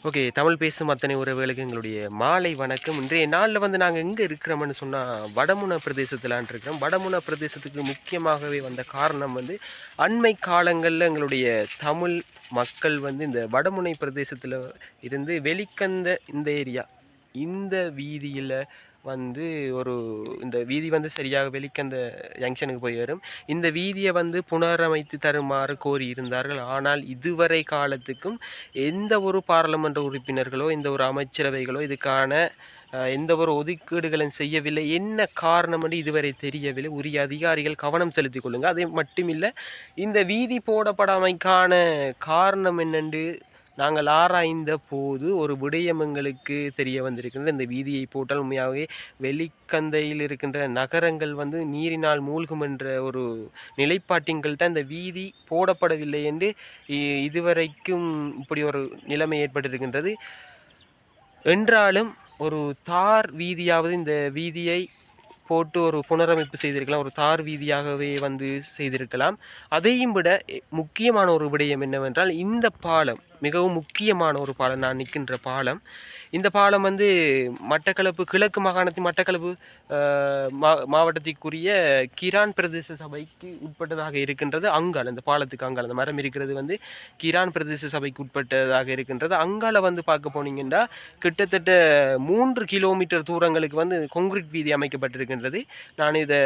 Okay. Tamil பேசும் அத்தனை உறவுகளுக்கு எங்களுடைய மாலை வணக்கம். இன்றைய நாள்ல நாங்க எங்க இருக்கிறோம்னு சொன்னா, வடமுனை பிரதேசத்திலான் இருக்கிறோம். வடமுனை பிரதேசத்துக்கு முக்கியமாகவே வந்த காரணம் அண்மை காலங்கள்ல எங்களுடைய தமிழ் மக்கள் இந்த வடமுனை பிரதேசத்துல இருந்து வெளிக்கந்த இந்த ஏரியா, இந்த வீதியில ஒரு இந்த வீதி சரியாக வெளிக்கந்த ஜங்ஷனுக்கு போய் வரும். இந்த வீதியை புனரமைத்து தருமாறு கோரி இருந்தார்கள். ஆனால் இதுவரை காலத்துக்கும் எந்த ஒரு பாராளுமன்ற உறுப்பினர்களோ எந்த ஒரு அமைச்சரவைகளோ இதுக்கான எந்த ஒரு ஒதுக்கீடுகளும் செய்யவில்லை. என்ன காரணம் என்று இதுவரை தெரியவில்லை. உரிய அதிகாரிகள் கவனம் செலுத்திக் கொள்ளுங்க. அது மட்டுமில்லை, இந்த வீதி போடப்படாமைக்கான காரணம் என்னென்று நாங்கள் ஆராய்ந்த போது ஒரு விடயம் எங்களுக்கு தெரிய வந்திருக்கின்றது. இந்த வீதியை போட்டால் உண்மையாகவே வெளிக்கந்தையில் இருக்கின்ற நகரங்கள் நீரினால் மூழ்கும் என்ற ஒரு நிலைப்பாட்டின்கள் தான் இந்த வீதி போடப்படவில்லை என்று இதுவரைக்கும் இப்படி ஒரு நிலைமை ஏற்பட்டிருக்கின்றது. என்றாலும் ஒரு தார் வீதியாவது இந்த வீதியை போட்டு ஒரு புனரமைப்பு செய்திருக்கலாம். ஒரு தார் வீதியாகவே செய்திருக்கலாம். அதையும் விட முக்கியமான ஒரு விடயம் என்னவென்றால், இந்த பாலம் மிகவும் முக்கியமான ஒரு பாலம். நான் நிற்கின்ற பாலம், இந்த பாலம் மட்டக்களப்பு கிழக்கு மாகாணத்தின் மட்டக்களப்பு மாவட்டத்திற்குரிய கிரான் பிரதேச சபைக்கு உட்பட்டதாக இருக்கின்றது. அங்கால இந்த பாலத்துக்கு அங்கால அந்த மரம் இருக்கிறது கிரான் பிரதேச சபைக்கு உட்பட்டதாக இருக்கின்றது. அங்கால பார்க்க போனீங்கன்னா கிட்டத்தட்ட 3 கிலோமீட்டர் தூரங்களுக்கு கொங்கிரீட் வீதி அமைக்கப்பட்டிருக்கின்றது. நான் இதை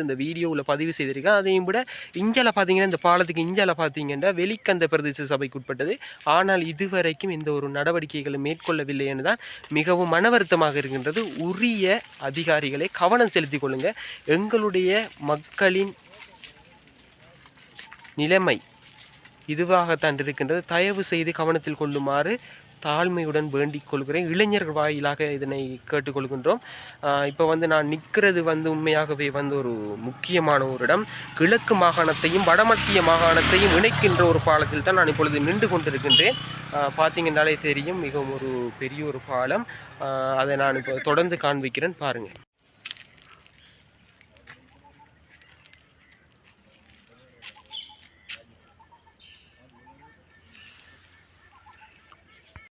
இந்த வீடியோவில் பதிவு செய்திருக்கேன். அதையும் விட இஞ்சால பார்த்தீங்கன்னா, இந்த பாலத்துக்கு இஞ்சால பார்த்தீங்கன்னா வெளிக்கந்த பிரதேச சபைக்கு உட்பட்டது. ஆனால் இதுவரைக்கும் இந்த ஒரு நடவடிக்கைகளை மேற்கொள்ளவில்லை என்றுதான் மிகவும் மன வருத்தமாக இருக்கின்றது. உரிய அதிகாரிகளை கவனம் செலுத்திக் கொள்ளுங்க. எங்களுடைய மக்களின் நிலைமை இதுவாகத்தான் இருக்கின்றது. தயவு செய்து கவனத்தில் கொள்ளுமாறு தாழ்மையுடன் வேண்டிக் கொள்கிறேன். இளைஞர்கள் வாயிலாக இதனை கேட்டுக்கொள்கின்றோம். இப்போ நான் நிற்கிறது உண்மையாகவே ஒரு முக்கியமான ஒரு இடம். கிழக்கு மாகாணத்தையும் வடமத்திய மாகாணத்தையும் இணைக்கின்ற ஒரு பாலத்தில் தான் நான் இப்பொழுது நின்று கொண்டிருக்கின்றேன். பார்த்தீங்கன்னாலே தெரியும், மிகவும் ஒரு பெரிய ஒரு பாலம். அதை நான் இப்போ தொடர்ந்து காண்பிக்கிறேன், பாருங்கள்.